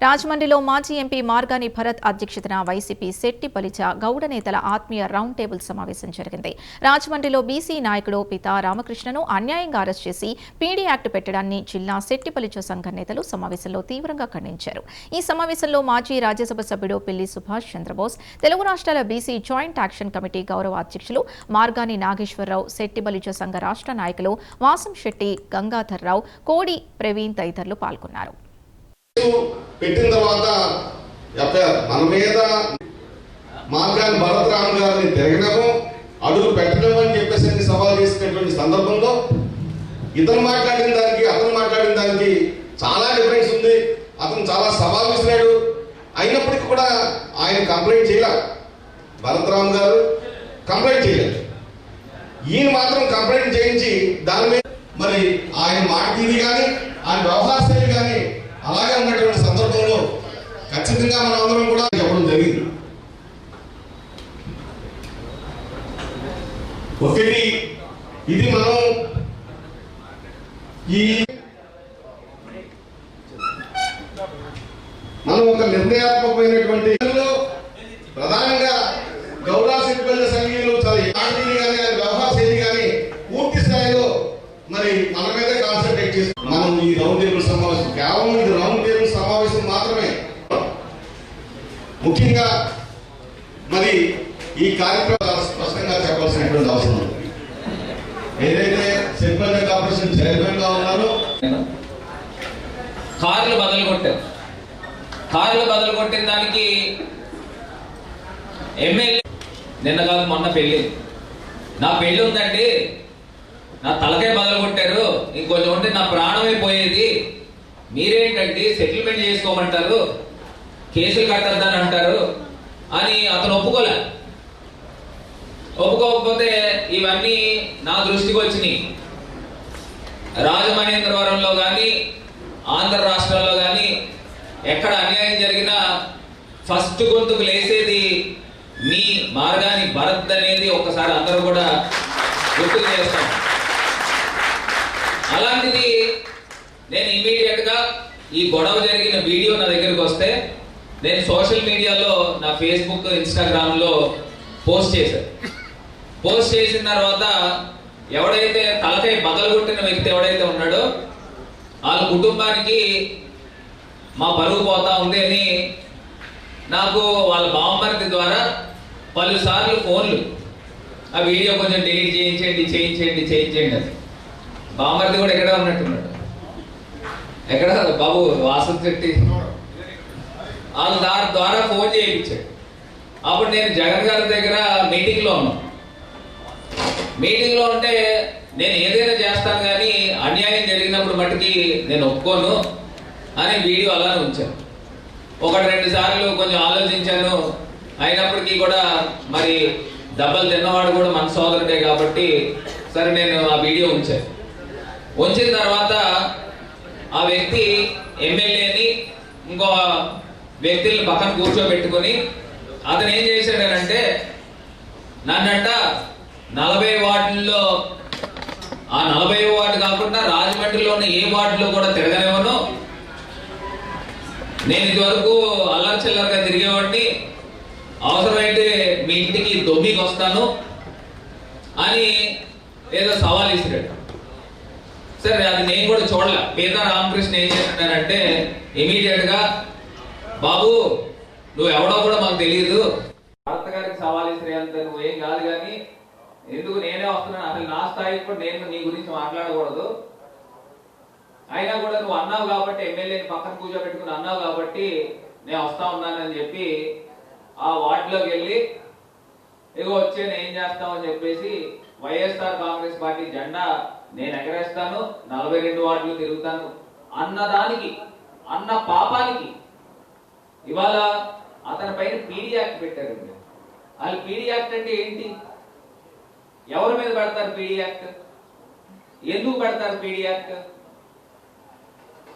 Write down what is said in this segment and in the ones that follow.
రాజమండ్రిలో మాజీ ఎంపీ మార్గాని భరత్ అధ్యక్షతన వైసీపీ శెట్టిపలిచ గౌడ నేతల ఆత్మీయ రౌండ్ టేబుల్ సమావేశం జరిగింది. రాజమండ్రిలో బీసీ నాయకుడు పితా రామకృష్ణను అన్యాయంగా అరెస్ట్ చేసి పీడీ యాక్ట్ పెట్టడాన్ని జిల్లా శెట్టిపలిచ సంఘ నేతలు సమావేశంలో తీవ్రంగా ఖండించారు. ఈ సమావేశంలో మాజీ రాజ్యసభ సభ్యుడు పిల్లి సుభాష్ చంద్రబోస్, తెలుగు రాష్ట్రాల బీసీ జాయింట్ యాక్షన్ కమిటీ గౌరవ అధ్యక్షులు మార్గాని నాగేశ్వరరావు, శెట్టిపలిచ సంఘ రాష్ట్ర నాయకులు వాసం శెట్టి, గంగాధర్రావు, కోడి ప్రవీణ్ తదితరులు పాల్గొన్నారు. పెట్టిన తర్వాత మన మీద మార్గాని భరతరామ్ గారిని తిరగడము, అడుగు పెట్టడం అని చెప్పేసి సవాల్ చేసినటువంటి సందర్భంలో ఇతను మాట్లాడిన దానికి అతను మాట్లాడిన దానికి చాలా డిఫరెన్స్ ఉంది. అతను చాలా సవాల్ విసిరాడు. అయినప్పటికీ కూడా ఆయన కంప్లైంట్ చేయలేదు. భరతరామ్ గారు కంప్లైంట్ చేయలేదు. ఈయన మాత్రం కంప్లైంట్ చేయించి దాని మీద మరి ఆయన మాట తీరి కానీ ఆయన వ్యవహార శైలి కానీ అలాగే ఉన్నటువంటి సందర్భంలో ఖచ్చితంగా మనం అందరం కూడా చెప్పడం జరిగింది. ఒకటి ఇది మనం ఒక నిర్ణయాత్మకమైనటువంటి ప్రధానంగా గౌరవ శెట్టిపల్లి సంఘీయులు చాలా ఆటని కానీ ఆయన వ్యవహార శైలి కానీ పూర్తి స్థాయిలో మరి మన మీదే కాన్సన్ట్రేట్ చేసి మనం ఈ రౌండ్ టేబుల్ సమావేశం కేవలం ఇది రౌండ్ టేబుల్ సమావేశం మాత్రమే. ముఖ్యంగా మరి ఈ కార్యక్రమం స్పష్టంగా చెప్పాల్సినటువంటి అవసరం ఉంది. ఏదైతే శెట్టిపల్లి కార్పొరేషన్ చైర్మన్ గా ఉన్నారో కార్లు బదులు కొట్టిన దానికి ఎమ్మెల్యే నిన్న కాదు మొన్న పెళ్లి, నా పెళ్లి ఉందండి, నా తలకాయ బదులు కొట్టారు, ఇంకొంచెం ఉంటే నా ప్రాణమే పోయేది, మీరేంటండి సెటిల్మెంట్ చేసుకోమంటారు, కేసులు కట్టద్దని అంటారు అని అతను ఒప్పుకోకపోతే ఇవన్నీ నా దృష్టికి వచ్చినాయి. రాజమహేంద్రవరంలో కానీ ఆంధ్ర రాష్ట్రంలో కానీ ఎక్కడ అన్యాయం జరిగినా ఫస్ట్ గొంతుకు లేసేది మీ మార్గాని భరత్ అనేది ఒక్కసారి అందరూ కూడా గుర్తు చేస్తాం. అలాంటిది నేను ఇమీడియట్ గా ఈ గొడవ జరిగిన వీడియో నా దగ్గరికి వస్తే నేను సోషల్ మీడియాలో నా ఫేస్బుక్, ఇన్స్టాగ్రామ్ లో పోస్ట్ చేసిన తర్వాత ఎవడైతే తలకాయ బదలుగొట్టిన వ్యక్తి ఎవడైతే ఉన్నాడో వాళ్ళ కుటుంబానికి మా పరువు పోతా ఉంది అని నాకు వాళ్ళ బావమరిది ద్వారా పలుసార్లు ఫోన్లు, ఆ వీడియో కొంచెం డిలీట్ చేయించండి అది. బావమరిది కూడా ఎక్కడ ఉన్నట్టున్నాడు, ఎక్కడ బాబు వాసం చెట్టి వాళ్ళ ద్వారా ఫోన్ చేయించాడు. అప్పుడు నేను జగన్ గారి దగ్గర మీటింగ్లో ఉంటే నేను ఏదైనా చేస్తాను కానీ అన్యాయం జరిగినప్పుడు మట్టుకి నేను ఒప్పుకోను అని వీడియో అలానే ఉంచాను. 1-2 సార్లు కొంచెం ఆలోచించాను. అయినప్పటికీ కూడా మరి దెబ్బలు తిన్నవాడు కూడా మన సోదరుడే కాబట్టి సరే నేను ఆ వీడియో ఉంచిన తర్వాత ఆ వ్యక్తి ఎమ్మెల్యేని ఇంకో వ్యక్తుల్ని పక్కన కూర్చోబెట్టుకొని అతను ఏం చేశాడనంటే నన్నంట 40 వార్డుల్లో ఆ 40 వార్డు కాకుండా రాజమండ్రిలో ఉన్న ఏ వార్డులో కూడా తిరగనివ్వను, నేను ఇదివరకు అల్లరి చిల్లరగా తిరిగేవాడిని, అవసరమైతే మీ ఇంటికి దొమ్మికి వస్తాను అని ఏదో సవాల్ ఇస్తున్నాడు. సరే అది నేను కూడా చూడలే. పీతా రామకృష్ణ ఏం చేస్తున్నాడంటే ఇమీడియట్ గా బాబు నువ్వు ఎవడో కూడా మాకు తెలియదు, భర్త గారికి సవాల్ ఇసిరేంత నువ్వేం కాదు, కానీ ఎందుకు నేనే వస్తున్నాను, అసలు నా స్థాయికి కూడా నేను నీ గురించి మాట్లాడకూడదు, అయినా కూడా నువ్వు అన్నావు కాబట్టి ఎమ్మెల్యేని పక్కన కూర్చోబెట్టుకుని అన్నావు కాబట్టి నేను వస్తా ఉన్నానని చెప్పి ఆ వార్డులోకి వెళ్ళి ఇగో వచ్చే నేను ఏం చేస్తామని చెప్పేసి వైఎస్ఆర్ కాంగ్రెస్ పార్టీ జెండా నేను ఎగరేస్తాను, 42 వార్డులు తిరుగుతాను అన్నదానికి, అన్న పాపానికి ఇవాళ అతని పైన పీడీ యాక్ట్ పెట్టారు. వాళ్ళు పీడీ యాక్ట్ అంటే ఏంటి? ఎవరి మీద పెడతారు పీడీ యాక్ట్? ఎందుకు పెడతారు పీడీ యాక్ట్?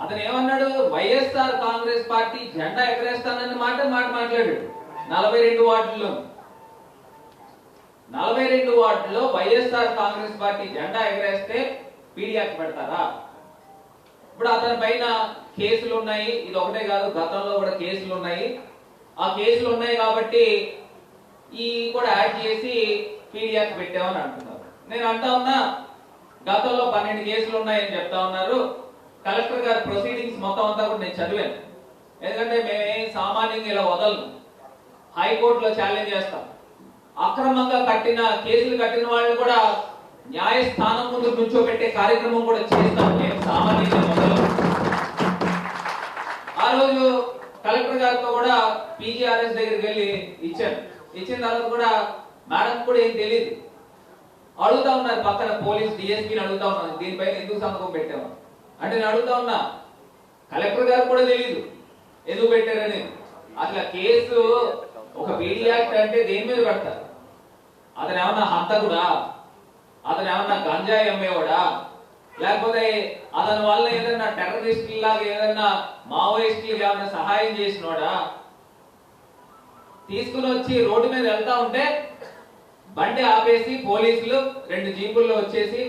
అతను ఏమన్నాడు, వైఎస్ఆర్ కాంగ్రెస్ పార్టీ జెండా ఎగరేస్తానని మాట మాట్లాడాడు. 42 వార్డుల్లో వైఎస్ఆర్ కాంగ్రెస్ పార్టీ జెండా ఎగరేస్తే పీడీ యాక్ట్ పెడతారా? ఇప్పుడు అతని పైన కేసులు ఉన్నాయి, ఇది ఒకటే కాదు గతంలో కూడా కేసులు ఉన్నాయి. ఆ కేసులు ఉన్నాయి కాబట్టి ఈ కూడా యాడ్ చేసి పీడియాక్ పెట్టామని అంటున్నారు. నేను అంటా ఉన్నా గతంలో 12 కేసులు ఉన్నాయని చెప్తా ఉన్నారు. కలెక్టర్ గారి ప్రొసీడింగ్స్ మొత్తం అంతా కూడా నేను చదివాను. ఎందుకంటే మేమేం సామాన్యంగా ఇలా వదలను, హైకోర్టులో ఛాలెంజ్ చేస్తాం. అక్రమంగా కేసులు కట్టిన వాళ్ళని కూడా న్యాయస్థానం ముందు నుంచోబెట్టే కార్యక్రమం కూడా చేస్తాం. నేను సామాన్యంగా వదలను. ఆ రోజు కలెక్టర్ గారితో కూడా పీజీఆర్ఎస్ దగ్గరికి వెళ్ళి ఇచ్చిన తర్వాత కూడా మేడం కూడా ఏం తెలియదు, అడుగుతా ఉన్నారు. పక్కన పోలీస్ డిఎస్పీని అడుగుతా ఉన్నారు, దీనిపైన ఎందుకు సంతకం పెట్టాము అంటే నేను అడుగుతా ఉన్నా, కలెక్టర్ గారు కూడా తెలియదు ఎందుకు పెట్టారని. అట్లా కేసు ఒక పీడీ యాక్ట్ అంటే దేని మీద పెడతారు? అతను ఏమన్నా హంతకుడా, అతను ఏమన్నా గంజాయి అమ్మేవాడా, లేకపోతే అతని వల్ల ఏదైనా టెర్రరిస్ట్ లాగా ఏదైనా మావోయిస్టులకు ఏమన్నా సహాయం చేసినోడా? తీసుకుని వచ్చి రోడ్డు మీద వెళ్తా ఉంటే బండి ఆపేసి పోలీసులు 2 జీపుల్లో వచ్చేసి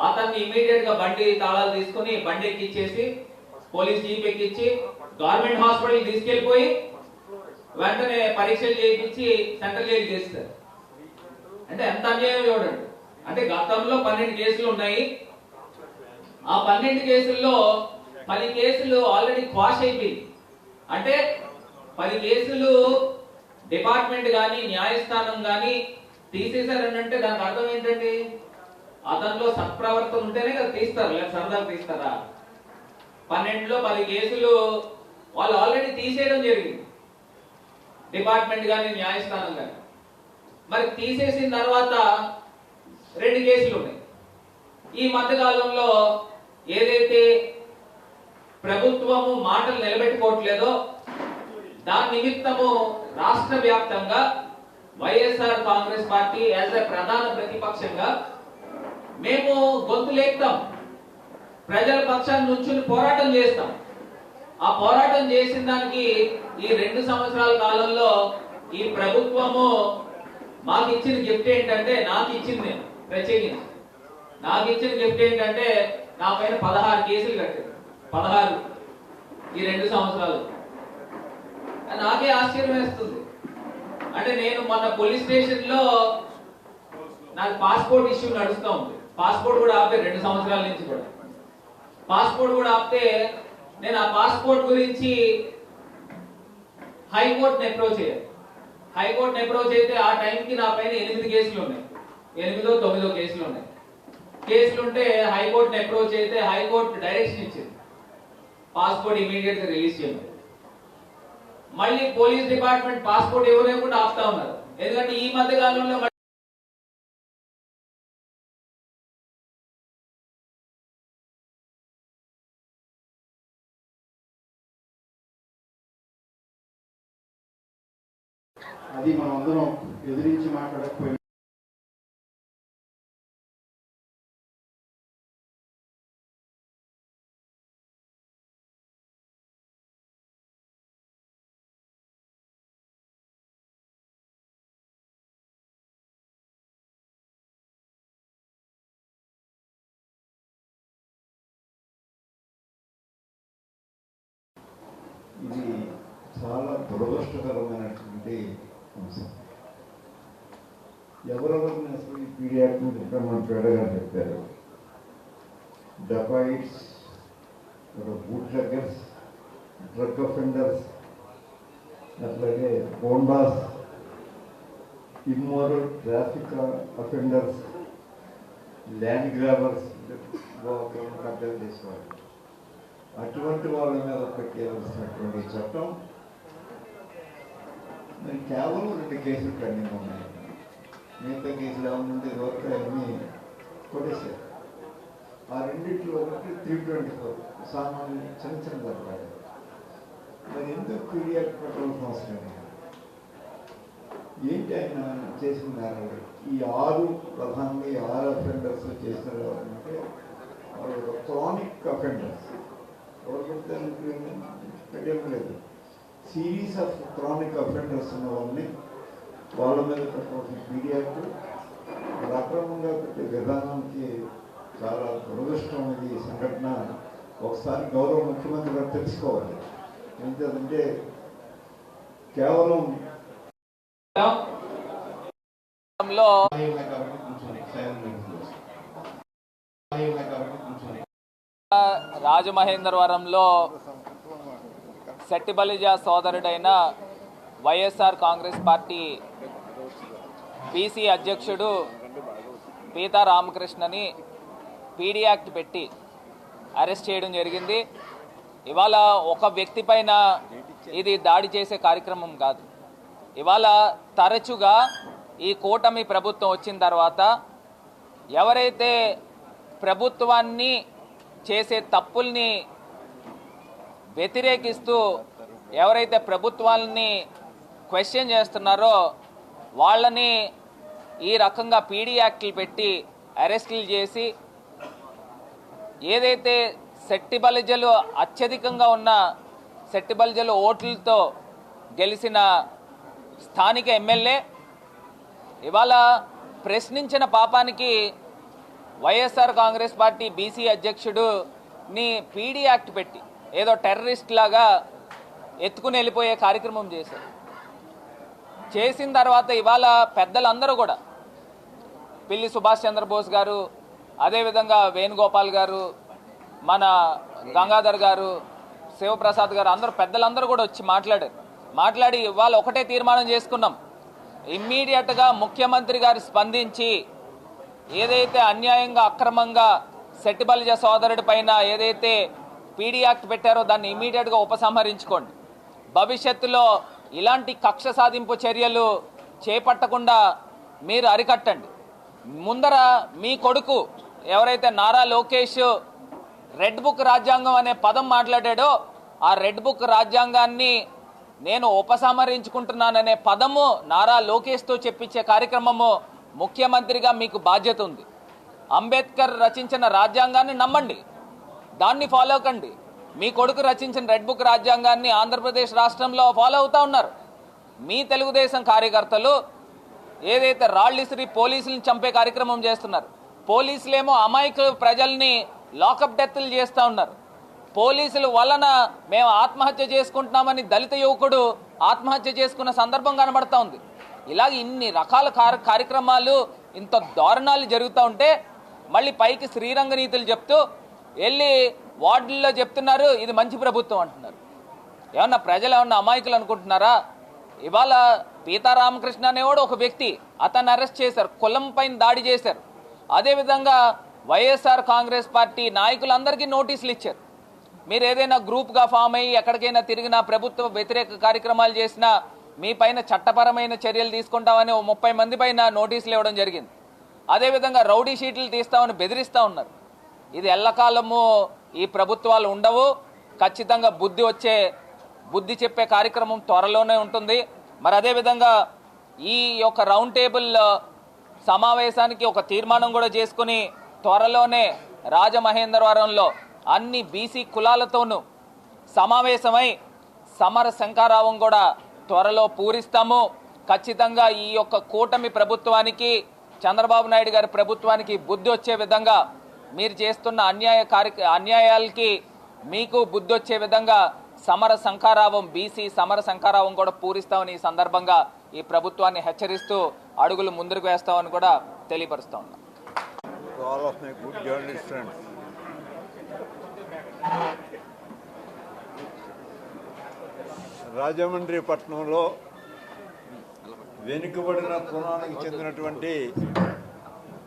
అతన్ని ఇమీడియట్ గా బండి తాళాలు తీసుకుని బండి ఎక్కిచ్చేసి పోలీస్ జీప్ ఎక్కించి గవర్నమెంట్ హాస్పిటల్ తీసుకెళ్లిపోయి వెంటనే పరీక్షలు చేయించి సెంట్రల్ జైలు చేస్తారు. అంటే ఎంత అన్యాయం చూడండి. అంటే గతంలో 12 కేసులు ఉన్నాయి. ఆ 12 కేసుల్లో 10 కేసులు ఆల్రెడీ క్వాష్ అయిపోయింది. అంటే 10 కేసులు డిపార్ట్మెంట్ గాని న్యాయస్థానం గాని తీసేశారని అంటే దానికి అర్థం ఏంటండి? అతనిలో సత్ప్రవర్తన ఉంటేనే కదా తీస్తారు, లేదా సరదాగా తీస్తారా? 12లో 10 కేసులు వాళ్ళు ఆల్రెడీ తీసేయడం జరిగింది, డిపార్ట్మెంట్ గాని న్యాయస్థానం గాని. మరి తీసేసిన తర్వాత 2 కేసులు ఉన్నాయి. ఈ మధ్య కాలంలో ఏదైతే ప్రభుత్వము మాటలు నిలబెట్టుకోవట్లేదో దాని నిమిత్తము రాష్ట్ర వ్యాప్తంగా YSR Congress party as a ప్రధాన ప్రతిపక్షంగా మేము గొంతు లేపుతాం, ప్రజల పక్షాన్ని నుంచుని పోరాటం చేస్తాం. ఆ పోరాటం చేసిన దానికి ఈ 2 సంవత్సరాల కాలంలో ఈ ప్రభుత్వము మాకు ఇచ్చిన గిఫ్ట్ ఏంటంటే, నాకు ఇచ్చింది ప్రత్యేకించి నాకు ఇచ్చిన గిఫ్ట్ ఏంటంటే నా పైన 16 కేసులు కట్టారు. 16 ఈ 2 సంవత్సరాలు. నాకే ఆశ్చర్యం వేస్తుంది. అంటే నేను మొన్న పోలీస్ స్టేషన్ లో నాకు పాస్పోర్ట్ ఇష్యూ నడుస్తూ ఉంది. పాస్పోర్ట్ కూడా ఆపితే 2 సంవత్సరాల నుంచి కూడా పాస్పోర్ట్ కూడా ఆపితే నేను ఆ పాస్పోర్ట్ గురించి హైకోర్టుని అప్రోచ్ అయ్యాను. హైకోర్టుని అప్రోచ్ అయితే ఆ టైంకి నా పైన 8 కేసులు ఉన్నాయి, 8దో 9దో కేసులు ఉన్నాయి. కేసులుంటే హైకోర్టుని అప్రోచ్ అయితే హైకోర్టు డైరెక్షన్ ఇచ్చింది, పాస్పోర్ట్ ఇమీడియట్ గా రిలీజ్ చేయమని. మళ్ళీ పోలీస్ డిపార్ట్మెంట్ పాస్పోర్ట్ ఇవ్వలేకుండా ఆపుతా ఉన్నారు. ఎందుకంటే ఈ మధ్య కాలంలో అది మనం అందరం ఎదిరించి మాట్లాడకపోయినా ఇది చాలా దురదృష్టకరమైనటువంటి అంశం. ఎవరెవరిని అసలు ఈ పీడియాక్ మన పేడగారు చెప్పారు, డకాయిట్స్, బూట్ లెగ్గర్స్, డ్రగ్ అఫెండర్స్, అట్లాగే goondas, immoral traffic offenders, land grabbers, కబ్జాలు చేసేవాళ్ళు, అటువంటి వాళ్ళ మీద పెట్టేవలసినటువంటి చట్టం మరి కేవలం 2 కేసులు పెండింగ్ ఉన్నాయి. మిగతా కేసులు ఏమన్నా ఇదివరకు అన్నీ కొట్టేశారు. ఆ రెండింటిలో ఒకటి 324 సామాన్య చిన్న దొరకాలి. మరి ఎందుకు పీడియాక్ పెట్టవలసిన అవసరం ఏంటి? ఆయన చేసిన నేరాలు ఈ 6 ప్రధానంగా ఈ 6 అఫెండర్స్ చేసిన అంటే వాళ్ళు క్రానిక్ అఫెండర్స్. పెట్టలేదు, సిరీస్ ఆఫ్ క్రానిక్ అఫెండర్స్ ఉన్న వాళ్ళని వాళ్ళ మీద పెట్టవలసిన పీడియాక్ అక్రమంగా పెట్టే విధానానికి చాలా దురదృష్టం. ఇది సంఘటన ఒకసారి గౌరవ ముఖ్యమంత్రి గారు తెలుసుకోవాలి. ఏంటంటే కేవలం రాజమహేంద్రవరంలో సెట్టిబలిజ సోదరుడైన వైఎస్ఆర్ కాంగ్రెస్ పార్టీ బీసీ అధ్యక్షుడు పీతా రామకృష్ణని పీడీ యాక్ట్ పెట్టి అరెస్ట్ చేయడం జరిగింది. ఇవాళ ఒక వ్యక్తి పైన ఇది దాడి చేసే కార్యక్రమం కాదు. ఇవాళ తరచుగా ఈ కూటమి ప్రభుత్వం వచ్చిన తర్వాత ఎవరైతే ప్రభుత్వాన్ని చేసే తప్పుల్ని వ్యతిరేకిస్తూ ఎవరైతే ప్రభుత్వాలని క్వశ్చన్ చేస్తున్నారో వాళ్ళని ఈ రకంగా పీడీ యాక్ట్లు పెట్టి అరెస్టులు చేసి ఏదైతే సెట్టిబలిజలు అత్యధికంగా ఉన్న సెట్టిబలిజలు ఓట్లతో గెలిచిన స్థానిక ఎమ్మెల్యే ఇవాళ ప్రశ్నించిన పాపానికి వైఎస్ఆర్ కాంగ్రెస్ పార్టీ బీసీ అధ్యక్షుడుని పీడీ యాక్ట్ పెట్టి ఏదో టెర్రరిస్ట్ లాగా ఎత్తుకుని వెళ్ళిపోయే కార్యక్రమం చేశారు. చేసిన తర్వాత ఇవాళ పెద్దలందరూ కూడా పిల్లి సుభాష్ చంద్రబోస్ గారు, అదేవిధంగా వేణుగోపాల్ గారు, మన గంగాధర్ గారు, శివప్రసాద్ గారు, అందరూ పెద్దలందరూ కూడా వచ్చి మాట్లాడి ఇవాళ ఒకటే తీర్మానం చేసుకున్నాం. ఇమ్మీడియట్గా ముఖ్యమంత్రి గారు స్పందించి ఏదైతే అన్యాయంగా అక్రమంగా సెట్టిబలిజ సోదరుడి పైన ఏదైతే పీడీ యాక్ట్ పెట్టారో దాన్ని ఇమ్మీడియట్గా ఉపసంహరించుకోండి. భవిష్యత్తులో ఇలాంటి కక్ష సాధింపు చర్యలు చేపట్టకుండా మీరు అరికట్టండి. ముందర మీ కొడుకు ఎవరైతే నారా లోకేష్ రెడ్ బుక్ రాజ్యాంగం అనే పదం మాట్లాడాడో ఆ రెడ్ బుక్ రాజ్యాంగాన్ని నేను ఉపసంహరించుకుంటున్నాననే పదము నారా లోకేష్తో చెప్పించే కార్యక్రమము ముఖ్యమంత్రిగా మీకు బాధ్యత ఉంది. అంబేద్కర్ రచించిన రాజ్యాంగాన్ని నమ్మండి, దాన్ని ఫాలో కండి. మీ కొడుకు రచించిన రెడ్ బుక్ రాజ్యాంగాన్ని ఆంధ్రప్రదేశ్ రాష్ట్రంలో ఫాలో అవుతూ ఉన్నారు. మీ తెలుగుదేశం కార్యకర్తలు ఏదైతే రాళ్ళిసిరి పోలీసులను చంపే కార్యక్రమం చేస్తున్నారు. పోలీసులేమో అమాయక ప్రజల్ని లాకప్ డెత్లు చేస్తూ ఉన్నారు. పోలీసుల వలన మేము ఆత్మహత్య చేసుకుంటున్నామని దళిత యువకుడు ఆత్మహత్య చేసుకున్న సందర్భం కనబడతా ఉంది. ఇలాగ ఇన్ని రకాల కార్యక్రమాలు ఇంత దారుణాలు జరుగుతూ ఉంటే మళ్ళీ పైకి శ్రీరంగ నీతులు చెప్తూ వెళ్ళి వార్డుల్లో చెప్తున్నారు ఇది మంచి ప్రభుత్వం అంటున్నారు. ఏమన్నా ప్రజలు ఏమన్నా అమాయకులు అనుకుంటున్నారా? ఇవాళ పీతా రామకృష్ణ అనేవాడు ఒక వ్యక్తి, అతన్ని అరెస్ట్ చేశారు, కులం పైన దాడి చేశారు. అదేవిధంగా వైఎస్ఆర్ కాంగ్రెస్ పార్టీ నాయకులందరికీ నోటీసులు ఇచ్చారు. మీరు ఏదైనా గ్రూప్గా ఫామ్ అయ్యి ఎక్కడికైనా తిరిగినా ప్రభుత్వ వ్యతిరేక కార్యక్రమాలు చేసినా మీ పైన చట్టపరమైన చర్యలు తీసుకుంటామని 30 మంది పైన నోటీసులు ఇవ్వడం జరిగింది. అదేవిధంగా రౌడీ షీట్లు తీస్తామని బెదిరిస్తూ ఉన్నారు. ఇది ఎల్లకాలము ఈ ప్రభుత్వాలు ఉండవు. ఖచ్చితంగా బుద్ధి చెప్పే కార్యక్రమం త్వరలోనే ఉంటుంది. మరి అదేవిధంగా ఈ యొక్క రౌండ్ టేబుల్ సమావేశానికి ఒక తీర్మానం కూడా చేసుకుని త్వరలోనే రాజమహేంద్రవరంలో అన్ని బీసీ కులాలతోనూ సమావేశమై సమర శంఖారావం కూడా త్వరలో పూరిస్తాము. ఖచ్చితంగా ఈ యొక్క కూటమి ప్రభుత్వానికి, చంద్రబాబు నాయుడు గారి ప్రభుత్వానికి బుద్ధి వచ్చే విధంగా, మీరు చేస్తున్న అన్యాయాలకి మీకు బుద్ధి వచ్చే విధంగా సమర శంఖారావం, బీసీ సమర శంఖారావం కూడా పూరిస్తామని ఈ సందర్భంగా ఈ ప్రభుత్వాన్ని హెచ్చరిస్తూ అడుగులు ముందుకు వేస్తామని కూడా తెలియపరుస్తా ఉన్నాం. All of my good journalist friends, Rajahmundry పట్టణంలో వెనుకబడిన కులానికి చెందినటువంటి